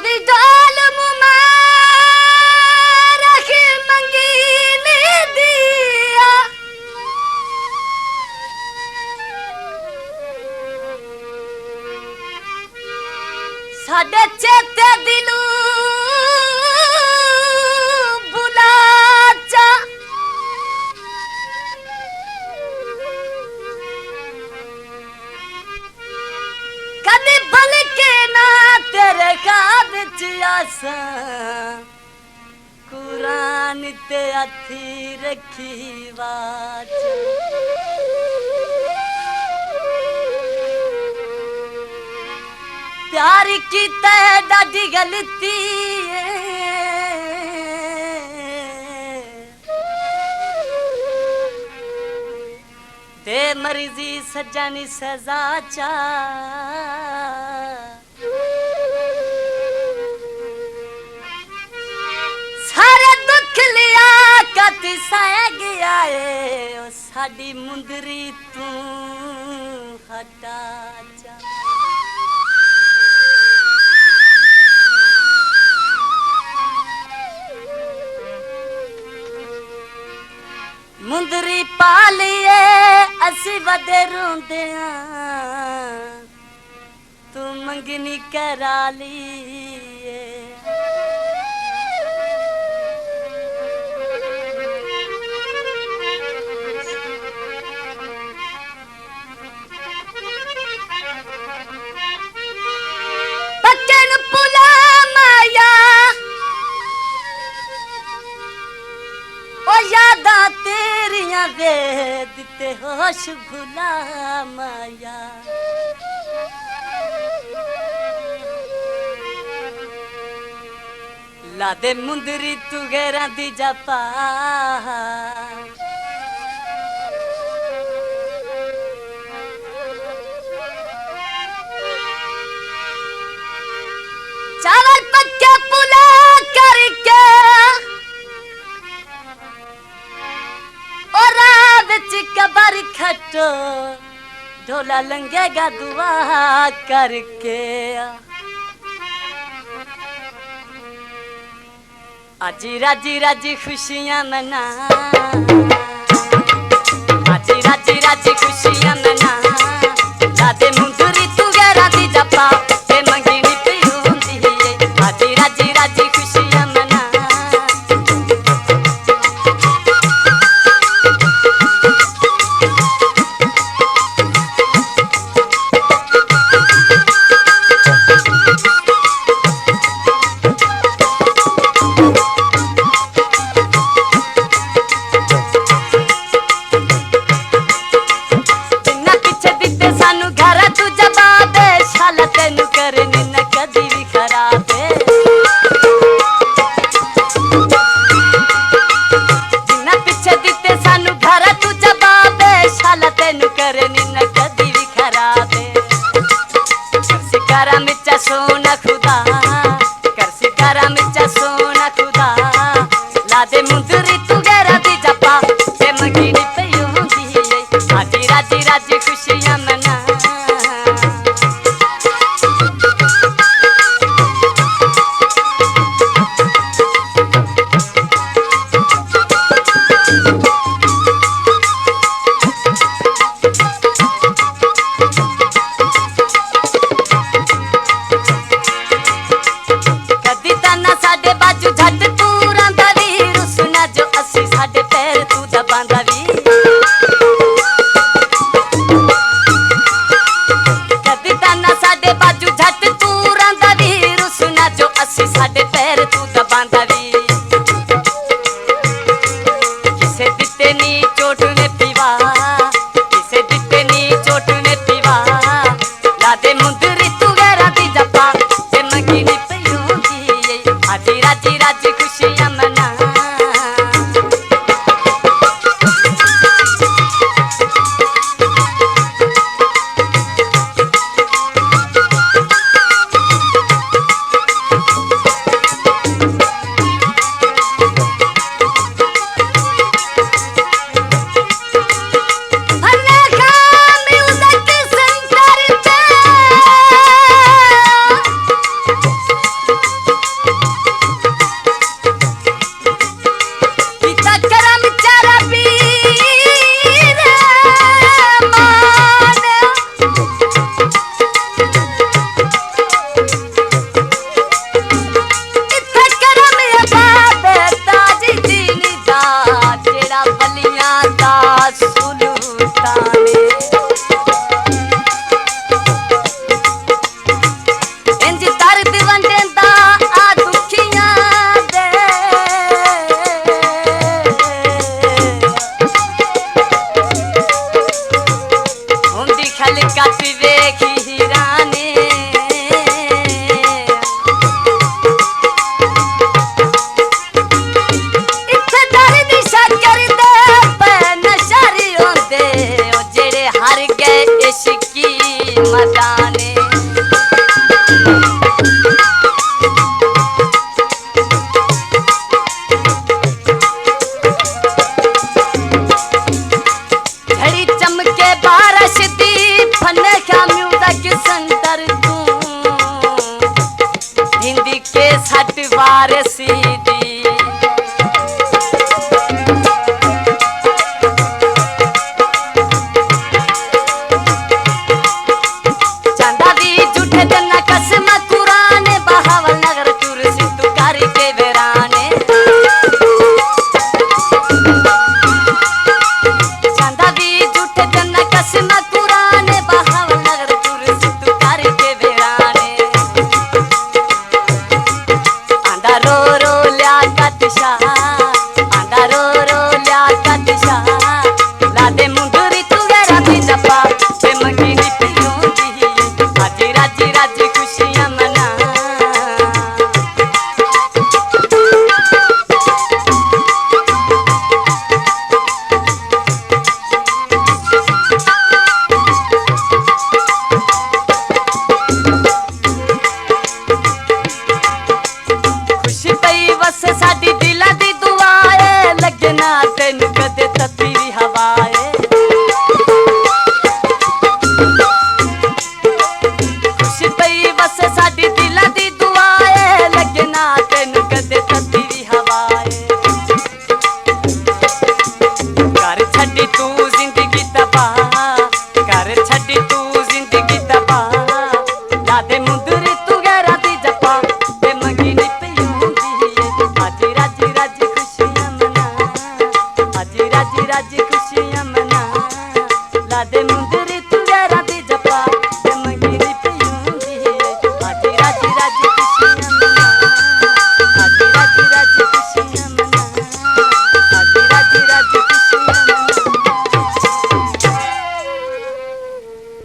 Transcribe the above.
भी डाल मुबारक मंगीनी दिया साडे चेते दिलू बुला चा कदी बल के ना तेरे काद आसा कुरान ते अथी रखी वाच प्यार की तय डाडी गलती दे मर्जी सजानी सजा चा सारे दुख लिया कत सह गया है ओ साडी मुंदरी तू हटा जा मुंदरी पालिए असी वदे रोंदे तू मंगनी करा लीए बच्चन पुला माया ओ यादा तेरिया वेद ते होश भुला माया ला दे मुंदरी तू गैरा दी जपा चावल पक्के पुला करके और बिच कबर खटो ढोला लंगेगा दुआ करके आजी राजी राजी खुशियां मना आजी राजी राजी खुशियां मना लादे मुंदरी तू गैरा दी जपा ते मंगनी पियूंदी आजी राजी राजी खुशियां मना सोना खुदा कर सिकारा मिर्चा सोना खुदा लादे मुंदरी तू गैरा दी जपा ते मंगनी पियूंदी आजी राजी राजी खुशियां मना एतवार सीधी चांदा दी झूठे जना कसम कुराने बहावल नगर कुर्सी तुकारी के वेराने चांदा दी झूठे जना कसम कुराने बहावल नगर कुर्सी तुकारी के वेराने आंदा रो रो ल्या कतशा आंदा रो रो ल्या कतशा लादे मुंदरी तू गेरा दी जपा ते मंगिनी पियों दी राजी राजी राजी खुशियां मना खुशी पई बस साडी दिला दी दुआए लगना तेन कदे तती हवाए खुशी पई बस साडी दिला दी दुआए लगना तेन कदे तती हवाए कर छड्डी तू जिंदगी तबाह कर छड्डी तू जिंदगी तबाह लादे मुंदरी तू गैरा दी जपा ते मंगिनी पियों दी राजी राजी राजी खुशियां मना राजी राजी राजी